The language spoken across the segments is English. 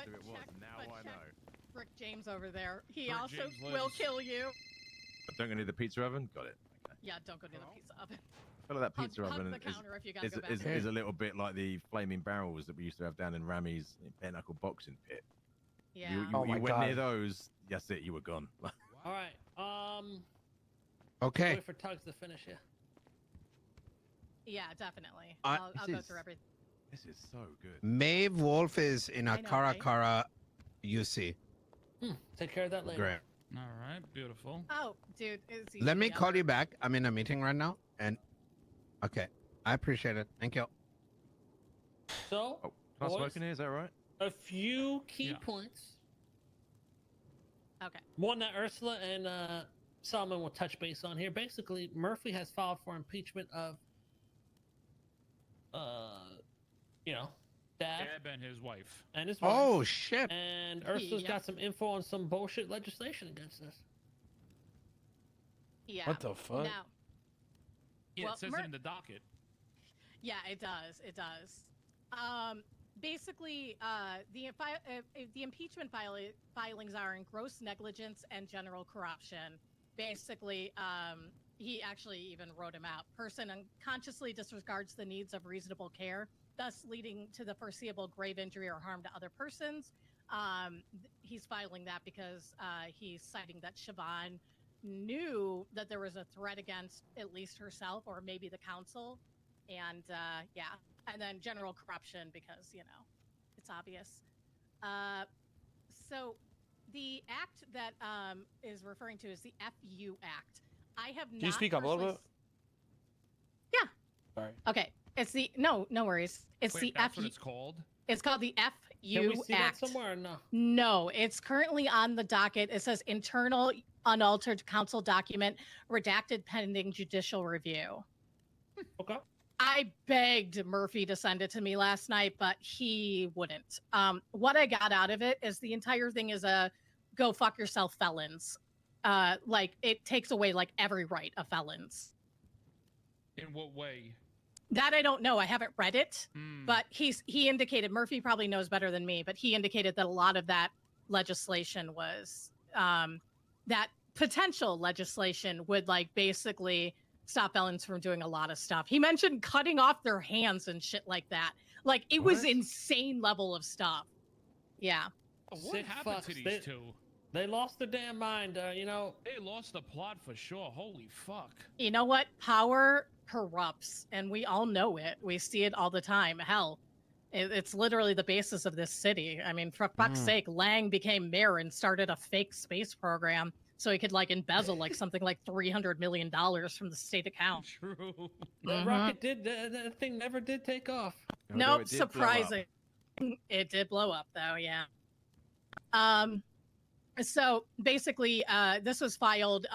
who it was. Now I know. Rick James over there. He Rick also James will lives. kill you. But don't go near the pizza oven. Got it. Okay. Yeah, don't go near the pizza oven. I feel like that pizza hug oven the counter if you gotta is, go back. is a little bit like the flaming barrels that we used to have down in Ramee's bare knuckle boxing pit. Yeah. You went near those. That's it. You were gone. All right. Okay. Wait for Tugs to finish here. Yeah, definitely. I'll go through everything. This is so good. Maeve Wolf is in a I know, Kara right? Kara UC. Take care of that later. Great. All right, beautiful. Oh, dude. It's Let me easy, call you back. I'm in a meeting right now. And okay. I appreciate it. Thank you. So, Oh, can I boys, smoke in here? Is that right? a few key points. Okay. One that Ursula and Solomon will touch base on here. Basically, Murphy has filed for impeachment of, Dab and his wife. and his wife. Oh shit. And Ursula's got some info on some bullshit legislation against us. Yeah. What the fuck? Now, Yeah, Well, it says it in the docket. yeah, it does. It does. Basically, the impeachment filings are in gross negligence and general corruption. Basically, he actually even wrote him out. Person unconsciously disregards the needs of reasonable care, thus leading to the foreseeable grave injury or harm to other persons. He's filing that because he's citing that Siobhan knew that there was a threat against at least herself or maybe the council. And yeah, and then general corruption because, it's obvious. So the act that is referring to is the FU Act. I have not. Can you speak up a little bit? Yeah. Sorry. Okay. It's the no worries. It's Wait, the that's FU. what it's called? It's called the Can FU we see Act. that somewhere or no? No, it's currently on the docket. It says internal unaltered council document redacted pending judicial review. Okay. I begged Murphy to send it to me last night, but he wouldn't. What I got out of it is the entire thing is a go fuck yourself felons. Like it takes away like every right of felons. In what way? That I don't know. I haven't read it, but he indicated, Murphy probably knows better than me, but he indicated that a lot of that legislation was that potential legislation would like basically stop felons from doing a lot of stuff. He mentioned cutting off their hands and shit like that. Like it was insane level of stuff. Yeah. What Sick happened fucks. to these They- two? They lost their damn mind. They lost the plot for sure. Holy fuck. You know what? Power corrupts, and we all know it. We see it all the time. Hell, it's literally the basis of this city. I mean, for fuck's sake, Lang became mayor and started a fake space program so he could like embezzle like something like $300 million from the state account. True. That rocket did. That thing never did take off. Although Nope, it did blow up. surprising. It did blow up though, yeah. So basically, this was filed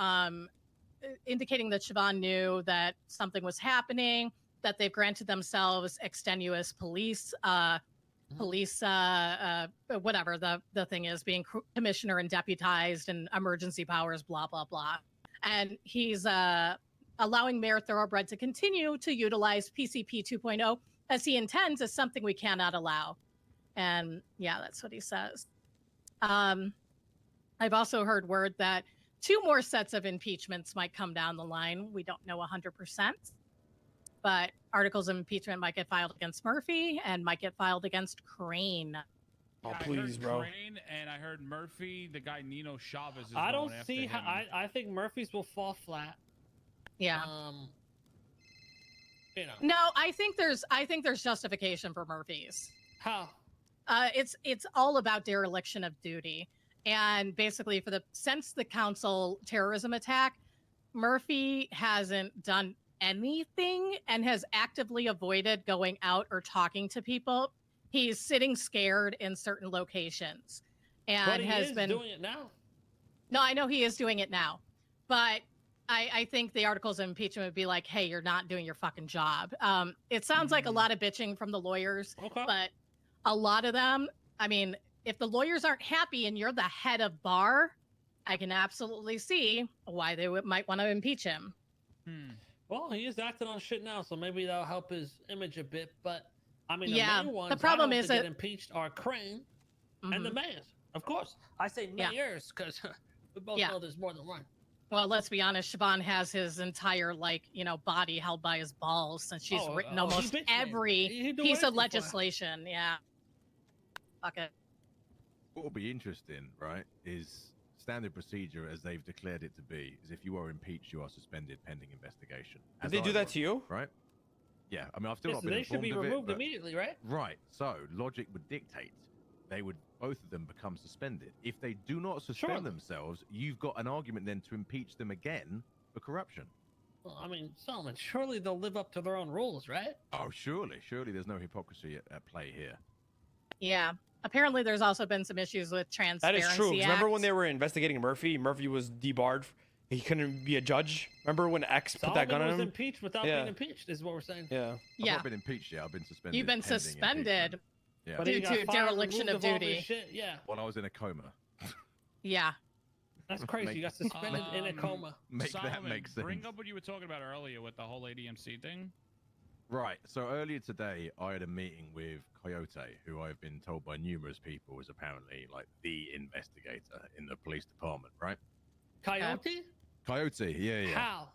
indicating that Siobhan knew that something was happening, that they've granted themselves extenuous police, whatever the thing is, being commissioner and deputized and emergency powers, blah, blah, blah. And he's allowing Mayor Thoroughbred to continue to utilize PCP 2.0 as he intends is something we cannot allow. And yeah, that's what he says. I've also heard word that 2 more sets of impeachments might come down the line. We don't know 100%, but articles of impeachment might get filed against Murphy and might get filed against Crane. Oh, I please, heard bro. Crane, and I heard Murphy, the guy Nino Chavez is I don't going after see how. him. I think Murphy's will fall flat. Yeah. You know. No, I think there's justification for Murphy's. How? It's all about dereliction of duty. And basically since the council terrorism attack, Murphy hasn't done anything and has actively avoided going out or talking to people. He's sitting scared in certain locations and But he has is been doing it now. No, I know he is doing it now, but I think the articles of impeachment would be like, hey, you're not doing your fucking job. It sounds like a lot of bitching from the lawyers, but a lot of them, I mean, if the lawyers aren't happy and you're the head of bar, I can absolutely see why they might want to impeach him. Well, he is acting on shit now, so maybe that'll help his image a bit. But I mean, Yeah, the main ones the problem I hope is to get that- impeached are Crane And the Mhm. mayors, of course. I say Yeah. mayors because we both Yeah. know there's more than one. Well, let's be honest. Siobhan has his entire body held by his balls since she's written he almost bitch made. every He'd do piece of anything for her. legislation. Yeah. Fuck it. What will be interesting, right, is standard procedure as they've declared it to be, is if you are impeached, you are suspended pending investigation. Did As they do I that was, to you? right? Yeah, I mean, I've still Yeah, not so been they should informed be of removed it, but- immediately, right? Right. So logic would dictate they would both of them become suspended. If they do not suspend Surely. themselves, you've got an argument then to impeach them again for corruption. Well, I mean, Solomon, surely they'll live up to their own rules, right? Oh, surely there's no hypocrisy at play here. Yeah. Apparently, there's also been some issues with That transparency. is true. 'Cause remember when Act. they were investigating Murphy? Murphy was debarred. He couldn't be a judge. Remember when X put Solomon that gun on was him? impeached without Yeah. being impeached, is what we're saying. Yeah. I've Yeah. not been impeached yet. I've been suspended. You've been pending suspended. impeachment. Yeah. But Due he got to fired, dereliction removed of all this duty. Shit. Yeah, When I was in a coma. Yeah. that's crazy. You got suspended in a coma. Make that Solomon, make sense. bring up what you were talking about earlier with the whole ADMC thing. Right. So earlier today, I had a meeting with Coyote, who I've been told by numerous people is apparently like the investigator in the police department, right? Coyote? Coyote, yeah. How?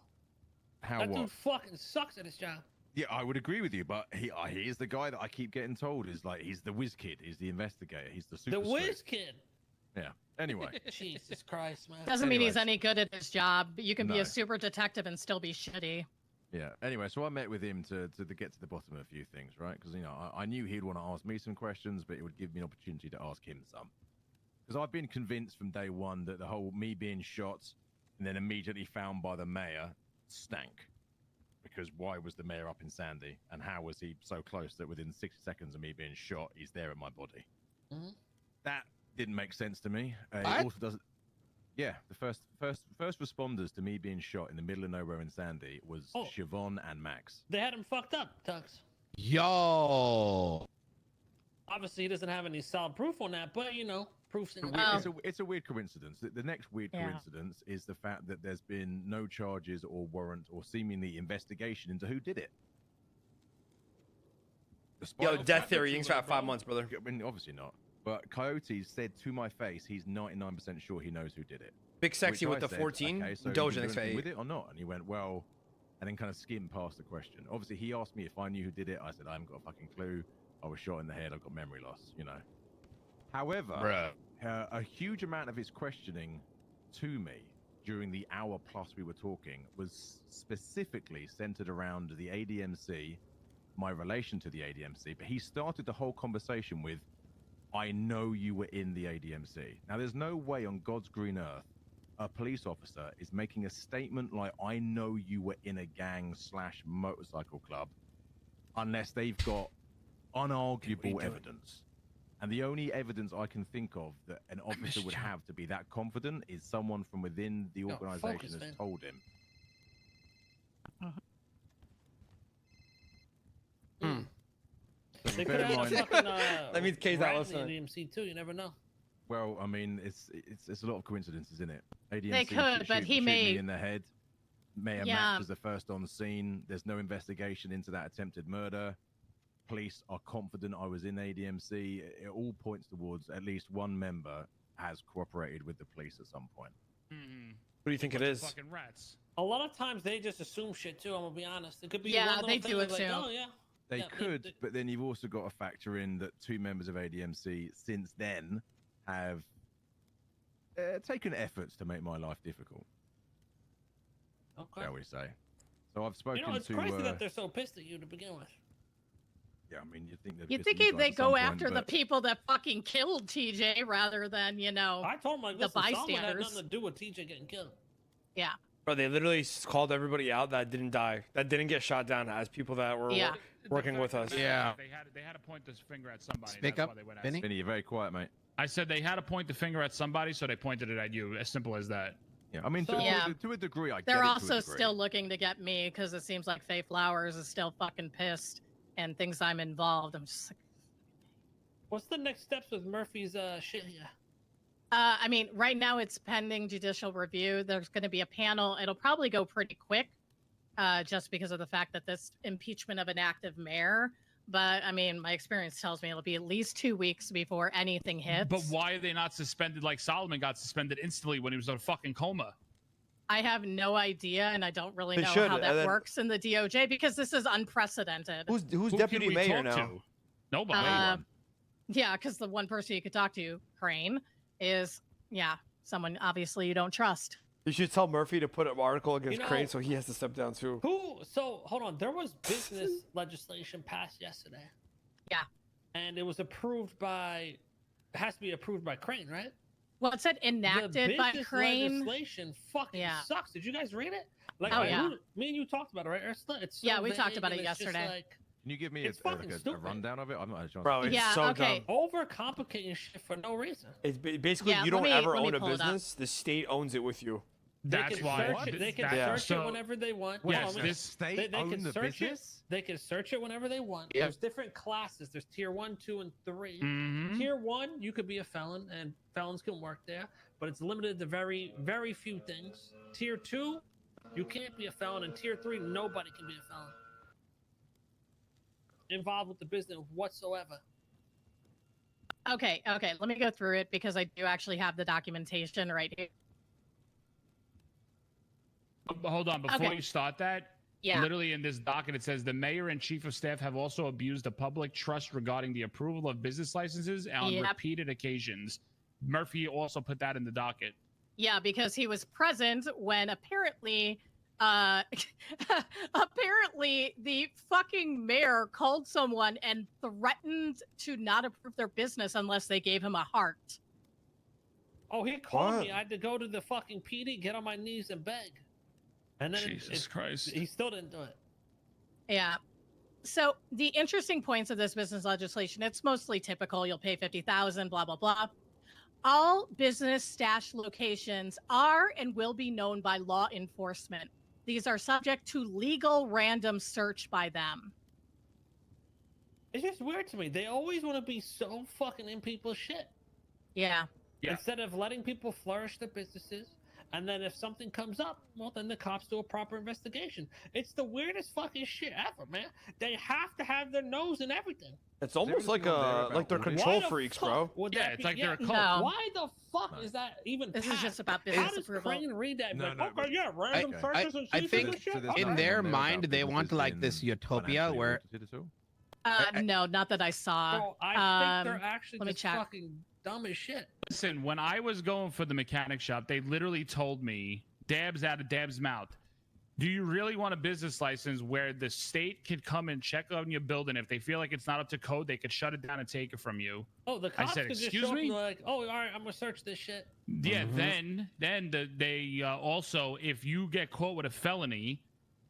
How That what? dude fucking sucks at his job. Yeah, I would agree with you, but he is the guy that I keep getting told is like he's the whiz kid, he's the investigator, he's the super. The whiz kid. Yeah. Anyway, Jesus Christ, man. Doesn't mean he's Anyways. any good at his job. You can be No. a super detective and still be shitty. yeah. Anyway, so I met with him to get to the bottom of a few things, right? Because I knew he'd want to ask me some questions, but it would give me an opportunity to ask him some. Because I've been convinced from day one that the whole me being shot and then immediately found by the mayor stank. Because why was the mayor up in Sandy, and how was he so close that within 60 seconds of me being shot, he's there at my body? Mhm. That didn't make sense to me. It What? also doesn't. Yeah, the first responders to me being shot in the middle of nowhere in Sandy was Oh. Siobhan and Max. They had him fucked up, Tux. Yo. Obviously, he doesn't have any solid proof on that, but proof's in the It's a weird coincidence. The next weird Yeah. coincidence is the fact that there's been no charges or warrant or seemingly investigation into who did it. Despite Yo, the death fact that theory. You two can got were 5 involved. months, brother. I mean, obviously not. But Coyote said to my face he's 99% sure he knows who did it. Big sexy Which with I the said, 14. Okay, so Doja you next can do anything phase. with it or not? And he went, well, and then kind of skimmed past the question. Obviously, he asked me if I knew who did it. I said, I haven't got a fucking clue. I was shot in the head. I've got memory loss, However, Bruh. a huge amount of his questioning to me during the hour plus we were talking was specifically centered around the ADMC, my relation to the ADMC. But he started the whole conversation with, I know you were in the ADMC. Now, there's no way on God's green earth a police officer is making a statement like, I know you were in a gang / motorcycle club, unless they've got unarguable evidence. And the only evidence I can think of that an officer would have to be that confident is someone from within the Yo, organization focus, has man. told him. They Bear could in have mind- fucking. That means K's not rat in listening. the ADMC too. You never know. Well, I mean, it's a lot of coincidences, isn't it? ADMC They could, but he shoot may- me in the head. Mayor Yeah. Max is the first on scene. There's no investigation into that attempted murder. Police are confident I was in ADMC. It all points towards at least one member has cooperated with the police at some point. Mm-hmm. What do you think it is? Fucking rats. A lot of times they just assume shit too. I'm gonna be honest. It could be Yeah, one they little do thing, it like, too. oh yeah. They Yeah, could, but then you've also got to factor in that 2 members of ADMC since then have taken efforts to make my life difficult, Okay. shall we say. So I've spoken It's to... crazy that they're so pissed at you to begin with. yeah, I mean, you'd think they'd You'd piss think you they guys at some go point, after the but- people that fucking killed TJ rather than, I told him like, the listen, Solomon had bystanders. nothing to do with TJ getting killed. Yeah. Bro, they literally called everybody out that didn't die, that didn't get shot down as people that were Yeah. working with us. Yeah. They had to point this finger at somebody. Speak that's up, why they went after Vinny. Vinny, you're very quiet, mate. I said they had to point the finger at somebody, so they pointed it at you. As simple as that. Yeah, I mean, So- Yeah. to a degree, I get They're it to a also degree. still looking to get me because it seems like Faye Flowers is still fucking pissed and thinks I'm involved. I'm just like, What's the next steps with Murphy's shit here? I mean, right now it's pending judicial review. There's going to be a panel. It'll probably go pretty quick, just because of the fact that this impeachment of an active mayor. but I mean, my experience tells me it'll be at least 2 weeks before anything hits. But why are they not suspended like Solomon got suspended instantly when he was in a fucking coma? I have no idea, and I don't really They know should, how and that then- works in the DOJ because this is unprecedented. Who's Who deputy can we mayor talk now? to? Nobody. Yeah, because the one person you could talk to, Crane, is someone obviously you don't trust. You should tell Murphy to put an article against You know- Crane so he has to step down too. So hold on. There was business legislation passed yesterday. Yeah. And it was approved by. It has to be approved by Crane, right? Well, it said enacted the by business Crane. legislation fucking Yeah. sucks. Did you guys read it? Like, Oh, yeah. me and you talked about it, right, Ursula? It's so Yeah, we talked vague about it and it's just yesterday. like, Can you give me It's a fucking stupid. rundown of it? I'm not had a chance Bro, to it's Yeah, so okay. dumb. overcomplicating shit for no reason. It's basically Yeah, you don't ever let me own a pull it up. business. The state owns it with you. That's they can why. search it. They can that- Yeah. search so- it whenever they want. Wait, Yes, No, this state they own can the search business? it. They can search it whenever they want. Yeah. There's different classes. There's tier 1, 2, and 3. Mhm. Tier 1, you could be a felon, and felons can work there, but it's limited to very, very few things. Tier 2, you can't be a felon, and Tier 3, nobody can be a felon involved with the business whatsoever. Okay, let me go through it because I do actually have the documentation right here. Hold on, before Okay. you start that, Yeah. literally in this docket it says the mayor and chief of staff have also abused the public trust regarding the approval of business licenses on Yep. repeated occasions. Murphy also put that in the docket. Yeah, because he was present when apparently apparently the fucking mayor called someone and threatened to not approve their business unless they gave him a heart. Oh, he called What? me. I had to go to the fucking PD, get on my knees, and beg. And then Jesus Christ. he still didn't do it. Yeah. So the interesting points of this business legislation, it's mostly typical. You'll pay 50,000, blah, blah, blah. All business stash locations are and will be known by law enforcement. These are subject to legal random search by them. It's just weird to me. They always want to be so fucking in people's shit. Yeah. Yeah. Instead of letting people flourish their businesses, and then if something comes up, well, then the cops do a proper investigation. It's the weirdest fucking shit ever, man. They have to have their nose in everything. It's almost like anything on there about they're audit? control Why the freaks, fuck bro. would Yeah, that it's be- like they're a cult. No. Why the fuck No. is that even This is passed? just about How business does approval. Crane read that? No, Like, no, okay, but- yeah, random Okay. searches and I seizures think and shit. So there's Okay. in nothing their on there mind, about they want businesses like this being utopia financially where audited at all? No, not that I saw. Bro, I think they're Um, actually let me just check. fucking dumb as shit. Listen, when I was going for the mechanic shop, they literally told me, dabs out of dab's mouth, do you really want a business license where the state could come and check on your building? If they feel like it's not up to code, they could shut it down and take it from you. Oh, the cops said, could just "Excuse show up me?" and they're like, oh, all right, I'm gonna search this shit. Yeah, Mhm. then they also, if you get caught with a felony,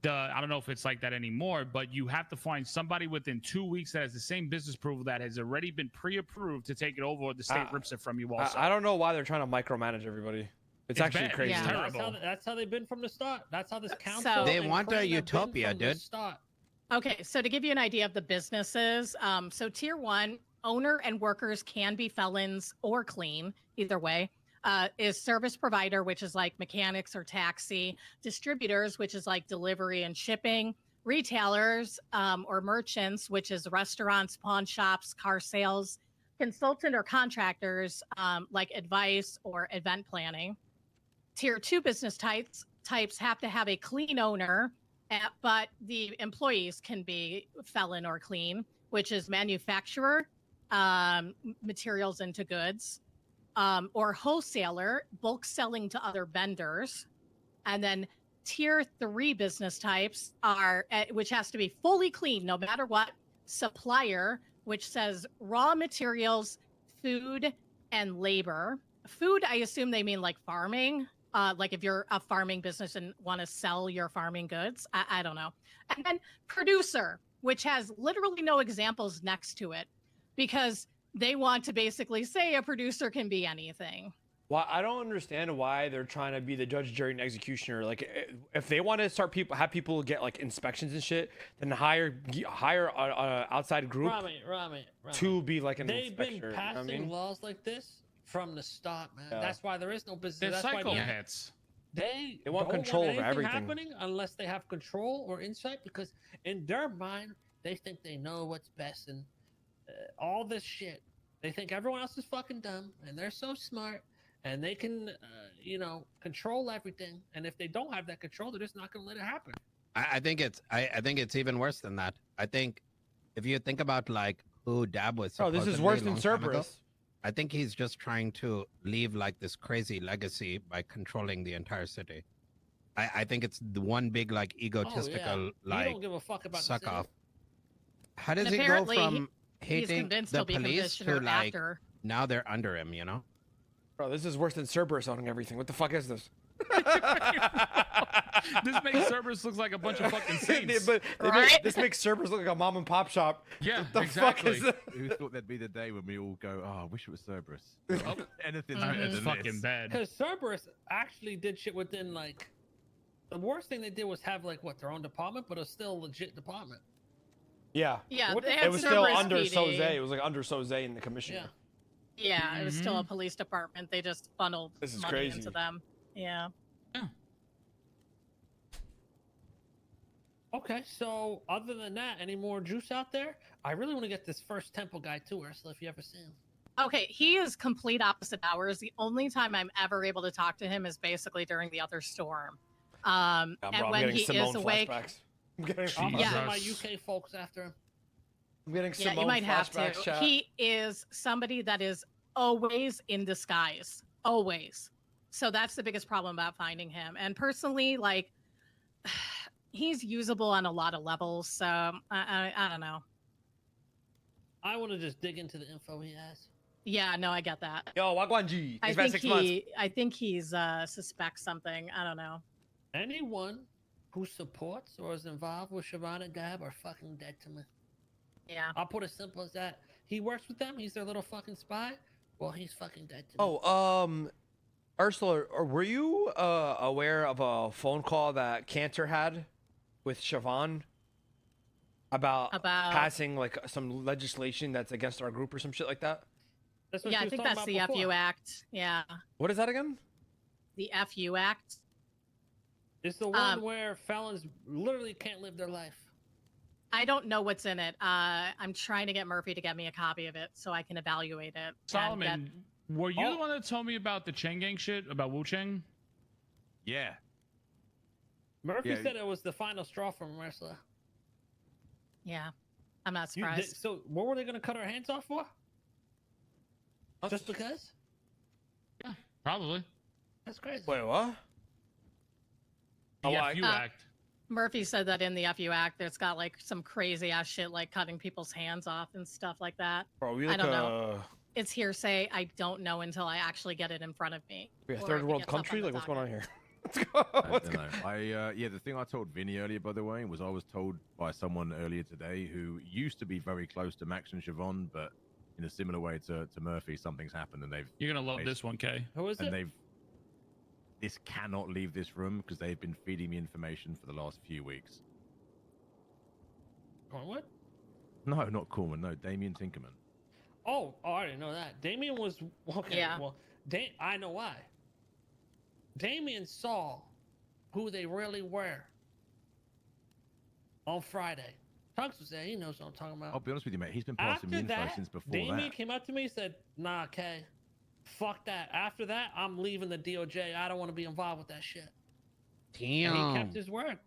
I don't know if it's like that anymore, but you have to find somebody within 2 weeks that has the same business approval that has already been pre-approved to take it over, or the state rips it from you also. I don't know why they're trying to micromanage everybody. It's actually bad. crazy. Yeah. Terrible. That's how they've been from the start. That's how this So- council. They and want a Crane have been utopia, from the dude. start. Okay, so to give you an idea of the businesses, so tier 1, owner and workers can be felons or clean, either way. Is service provider, which is like mechanics or taxi, distributors, which is like delivery and shipping, retailers or merchants, which is restaurants, pawn shops, car sales, consultant or contractors, like advice or event planning. Tier 2 business types have to have a clean owner, but the employees can be felon or clean, which is manufacturer, materials into goods, or wholesaler, bulk selling to other vendors. And then tier 3 business types are, which has to be fully clean no matter what, supplier, which says raw materials, food, and labor. Food, I assume they mean like farming. Like if you're a farming business and want to sell your farming goods, I don't know. And then producer, which has literally no examples next to it because they want to basically say a producer can be anything. Why I don't understand why they're trying to be the judge, jury, and executioner. Like, if they want to have people get like inspections and shit, then hire an outside group Ramee. to be like an They've inspector. been You know what passing I mean? laws like this from the start, man. Yeah. That's why there is no business. They're That's why psychopaths. they want don't control over anything everything. happening unless they have control or insight, because in their mind, They think they know what's best and all this shit. They think everyone else is fucking dumb and they're so smart and they can, control everything. And if they don't have that control, they're just not going to let it happen. I think it's even worse than that. I think if you think about like who Dab was. Oh, this is supposedly worse a than long time ago, Cerberus. I think he's just trying to leave like this crazy legacy by controlling the entire city. I think it's the one big like egotistical He like don't give a fuck about suck the city. off. How does And he go apparently from He's hating convinced the he'll be police to commissioner like after. now they're under him? You know. Bro, this is worse than Cerberus owning everything. What the fuck is this? This makes Cerberus look like a bunch of fucking saints. But Right? this makes Cerberus look like a mom and pop shop. Yeah, What the exactly. fuck is this? Who thought there'd be the day when we all go, oh, I wish it was Cerberus. Oh, Anything's Mhm. better it's than fucking this. bad. Because Cerberus actually did shit within like. The worst thing they did was have like their own department, but it was still a legit department. Yeah. Yeah, What they the- had It was still Cerberus under PD. Soze. It was like under Soze and the commissioner. Yeah. Yeah, it was still a police department. They just funneled This is money crazy. into them. Yeah. Okay, so other than that, any more juice out there? I really want to get this first temple guy too, Ursula, if you ever see him. Okay, he is complete opposite hours. The only time I'm ever able to talk to him is basically during the other storm. Yeah, And bro, I'm when getting he Simone is awake, flashbacks. I'm getting, I'm gonna Yeah. send my Jesus. UK folks after him. I'm getting yeah, Simone you might have flashbacks, to. chat. He is somebody that is always in disguise, always. So that's the biggest problem about finding him. And personally, like, he's usable on a lot of levels. So I don't know. I want to just dig into the info he has. Yeah, no, I get that. Yo, Wagwanji. I Thanks for the think 6 months. I think he's suspects something. I don't know. Anyone who supports or is involved with Siobhan and Gab are fucking dead to me. Yeah. I'll put it simple as that. He works with them. He's their little fucking spy. Well, he's fucking dead to me. Oh, Ursula, were you aware of a phone call that Cantor had with Siobhan about passing like some legislation that's against our group or some shit like that? That's what Yeah, she I was think talking that's about the before. FU Act. Yeah. What is that again? The FU Act. It's the one where felons literally can't live their life. I don't know what's in it. I'm trying to get Murphy to get me a copy of it so I can evaluate it. and Solomon, were you Oh. the one that told me about the Cheng Gang shit about Wu Cheng? Yeah. Murphy Yeah. said it was the final straw from Ursula. Yeah. I'm not You- surprised. so what were they going to cut our hands off for? Just because? Probably. That's crazy. Wait, what? The Oh, I- FU Act. Murphy said that in the FU Act, there's got like some crazy ass shit like cutting people's hands off and stuff like that. Bro, we I like don't know. It's hearsay. I don't know until I actually get it in front of me. we a or third it world gets up on country? the Like, what's going on docket. here? Let's go. I What's don't going know. Yeah, the thing I told Vinny earlier, by the way, was I was told by someone earlier today who used to be very close to Max and Siobhan, but in a similar way to Murphy, something's happened and You're gonna love Nice. this one, Kay. Who is it? this cannot leave this room because they've been feeding me information for the last few weeks. What? No, not Corman. No, Damien Tinkerman. Oh, I didn't know that. Damien was okay. Yeah. Well, I know why. Damien saw who they really were on Friday. Tunks was there. He knows what I'm talking about. I'll be honest with you, mate. He's been passing me After info that, since before Damien that. came up to me and said, "Nah, Kay, fuck that." After that, I'm leaving the DOJ. I don't want to be involved with that shit. And he Damn. kept his word.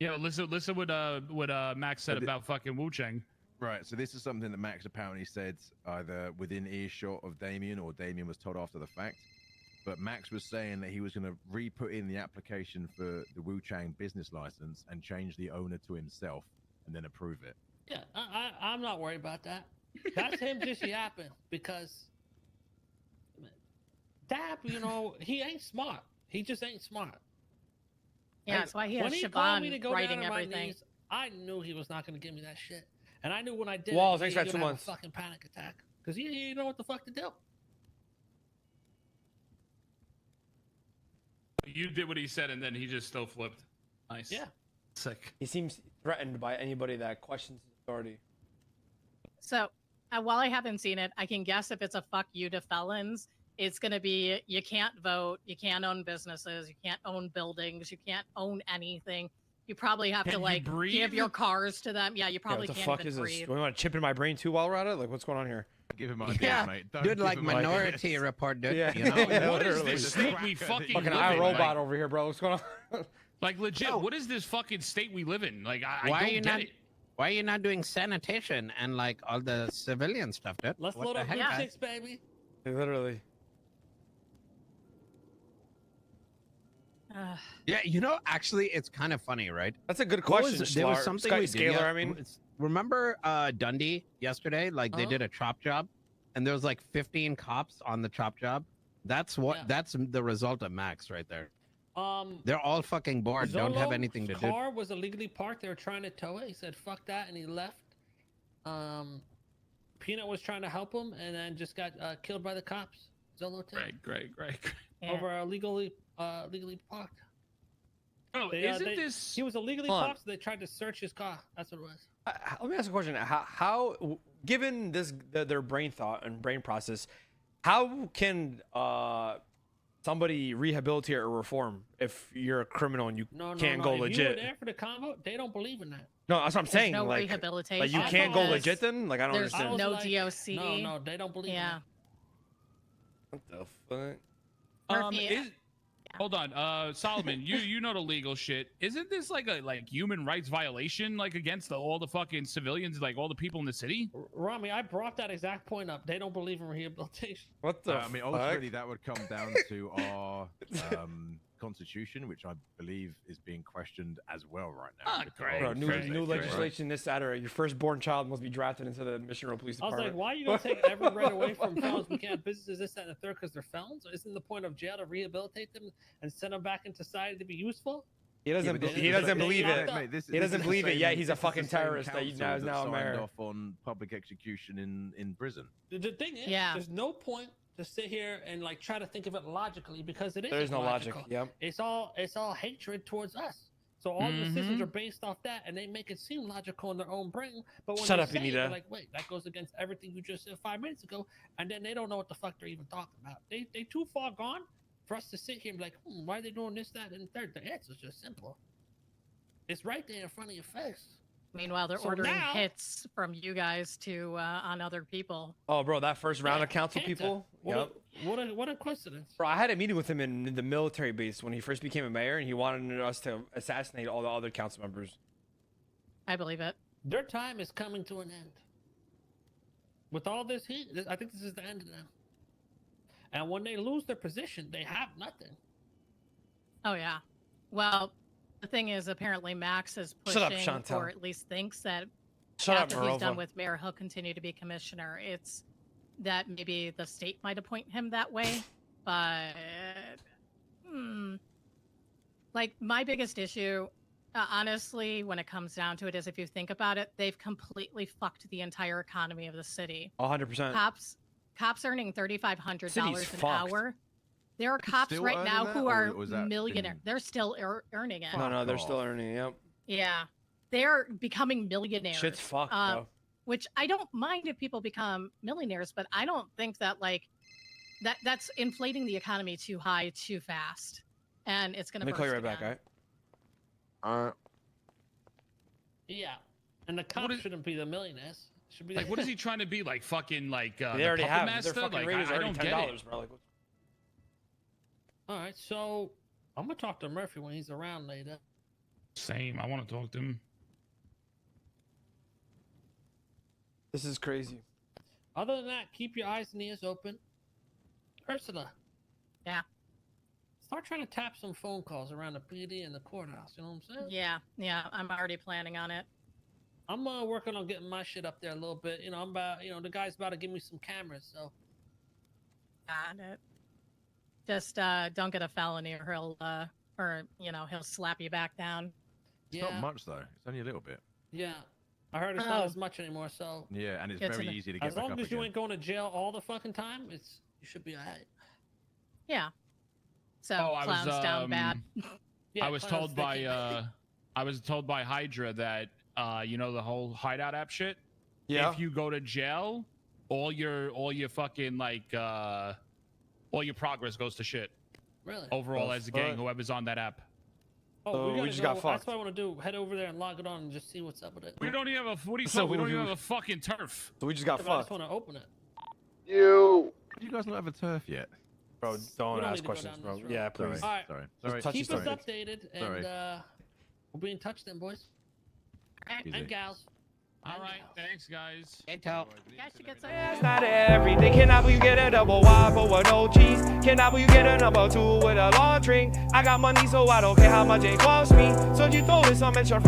Yeah, listen what Max said But about fucking Wu Cheng. Right, so this is something that Max apparently said either within earshot of Damien or Damien was told after the fact. But Max was saying that he was going to re-put in the application for the Wu Chang business license and change the owner to himself and then approve it. Yeah, I'm not worried about that. That's him just yapping because Dab, he ain't smart. He just ain't smart. Yeah, that's why he has when he called me to Siobhan go writing down on my everything. knees, I knew he was not going to give me that shit. And I knew when I did Walls, it, thanks he for was that 2 gonna have months. a fucking panic attack. Because he didn't know what the fuck to do. You did what he said, and then he just still flipped. Nice. Yeah. Sick. He seems threatened by anybody that questions his authority. So while I haven't seen it, I can guess if it's a fuck you to felons, it's going to be you can't vote, you can't own businesses, you can't own buildings, you can't own anything. You probably have Can to you like breathe? give your cars to them. Yeah, you Yeah, probably what the can't fuck even is breathe. this? Do we want to chip in my brain too while we're at it? Like, what's going on here? Give him ideas, Yeah, mate. Don't dude, give like him Minority ideas. Report, dude. Yeah. You know? Yeah, What is literally. this state we fucking Fucking live in? iRobot Like, over here, bro. What's going on? like legit, Bro. what is this fucking state we live in? Like, I Why are don't you get not? it. Why are you not doing sanitation and like all the civilian stuff, dude? Let's What load the up heck, Loot guys? 6, baby. Literally. Yeah, you know, actually, it's kind of funny, right? That's a good What question. was- there was Slar- something Sky- we did. Scalar, yeah, I mean. remember Dundee yesterday? Like they Uh-huh. did a chop job, and there was like 15 cops on the chop job. That's what. Yeah. That's the result of Max right there. Um, They're all fucking bored. Don't have Zolo's anything to do. car was illegally parked. They were trying to tow it. He said, "Fuck that," and he left. Peanut was trying to help him, and then just got killed by the cops. Zolo too. Great. Yeah. Over legally parked. Oh, They, isn't they- this? He was illegally Hold on. parked, so they tried to search his car. That's what it was. Let me ask a question. How given this their brain thought and brain process, how can somebody rehabilitate or reform if you're a criminal and you No, can't no. go If you were legit? there for the convo, they don't believe in that. No, that's what I'm There's saying. no like rehabilitation. you can't go because legit then. Like I don't there's I understand. was no like, DOC. No, they don't believe Yeah. in What the fuck? Murphy, Hold on, Solomon, you know the legal shit. Isn't this like a human rights violation, like against all the fucking civilians, like all the people in the city? that. Ramee, I brought that exact point up. They don't believe in rehabilitation. What the? I mean, fuck? ultimately, that would come down to our constitution, which I believe is being questioned as well right now. Ah, great. Bro, new Great. legislation this Saturday. Your firstborn child must be drafted into the Mission Road Police I was Department. like, why are you gonna take every right away from felons? We can't have businesses, this, that, and the third, because they're felons. Isn't the point of jail to rehabilitate them and send them back into society to be useful? He doesn't. but this He is doesn't the- believe they it. locked up. Mate, this He doesn't is the believe it, yet same- he's a this is the fucking same terrorist that council now is now a signed mayor. off on public execution in prison. The thing is, Yeah. there's no point to sit here and like try to think of it logically because it is. There is no logic. illogical. Yep. It's all hatred towards us. So all the decisions are based off that, and they make it seem logical in their own brain. But when Shut they up, say it, Anita. they're like, wait, that goes against everything you just said 5 minutes ago, and then they don't know what the fuck they're even talking about. They too far gone for us to sit here and be like, why are they doing this, that, and third? The answer's just simple. It's right there in front of your face. Meanwhile, they're So ordering now- hits from you guys to on other people. Oh, bro, that first round Yeah, of council Cantor. people. Yep. What a coincidence. Bro, I had a meeting with him in the military base when he first became a mayor, and he wanted us to assassinate all the other council members. I believe it. Their time is coming to an end. With all this heat, I think this is the end of them. And when they lose their position, they have nothing. Oh yeah. Well, the thing is, apparently Max is Shut up, pushing, Chantal. or at least thinks that Shut up, after he's done Marova. with mayor, he'll continue to be commissioner. It's that maybe the state might appoint him that way, but like my biggest issue, honestly, when it comes down to it, is if you think about it, they've completely fucked the entire economy of the city. 100%. Cops earning $3,500 City's an fucked. hour. There are cops Still right earning now that, who or are was that millionaire. been- They're still earning it. No, they're Fuck still off. earning. Yep. Yeah, they're becoming millionaires. Shit's fucked, Uh, bro. Which I don't mind if people become millionaires, but I don't think that that's inflating the economy too high too fast, and it's gonna. Let me call you right burst back, again. all right? Yeah. And the cops shouldn't be the millionaires. It should be Like, what is he trying to be? Like, fucking, like, They the already puppet have. master? Their fucking Like, rate is I already don't get it. $10, bro. Like, All right, so I'm gonna talk to Murphy when he's around later. Same. I want to talk to him. this is crazy. Other than that, keep your eyes and ears open. Ursula. Yeah. Start trying to tap some phone calls around the PD and the courthouse. You know what I'm saying? Yeah, I'm already planning on it. I'm working on getting my shit up there a little bit. You know, I'm about. You know, the guy's about to give me some cameras. So Got it. Just don't get a felony, or he'll slap you back down. It's yeah, not much though. It's only a little bit. yeah. I heard it's not Oh. as much anymore. So Yeah, and it's Good to very know. easy to get as back long up as you again. ain't going to jail all the fucking time, you should be alright. Yeah. So Oh, I was, clowns down bad. Yeah, I was clowns told by thinking- I was told by Hydra that you know the whole hideout app shit. Yeah. If you go to jail, all your fucking like all your progress goes to shit really. overall The as a gang. fuck? Whoever's on that app. Oh, So we we gotta just go. got That's fucked. what I want to do. Head over there and log it on and just see what's up with it. We don't even have a. What do you So call? We don't we- even have a fucking turf. So we just got I just fucked. want to open it. You. You guys not have a turf yet? Bro, don't don't ask need to go questions, down bro. this road. Yeah, Sorry. please. All right. Sorry. Just Sorry. touch Keep Sorry. us updated, and Sorry. we'll be in touch then, boys. Easy. And gals. All And right, gals. thanks, guys. Intel. You guys should get some. It's not everything. Can I you get a double waffle with no cheese? Can I you get a number 2 with a long drink? I got money, so I don't care how much it costs me. So you throw this on mention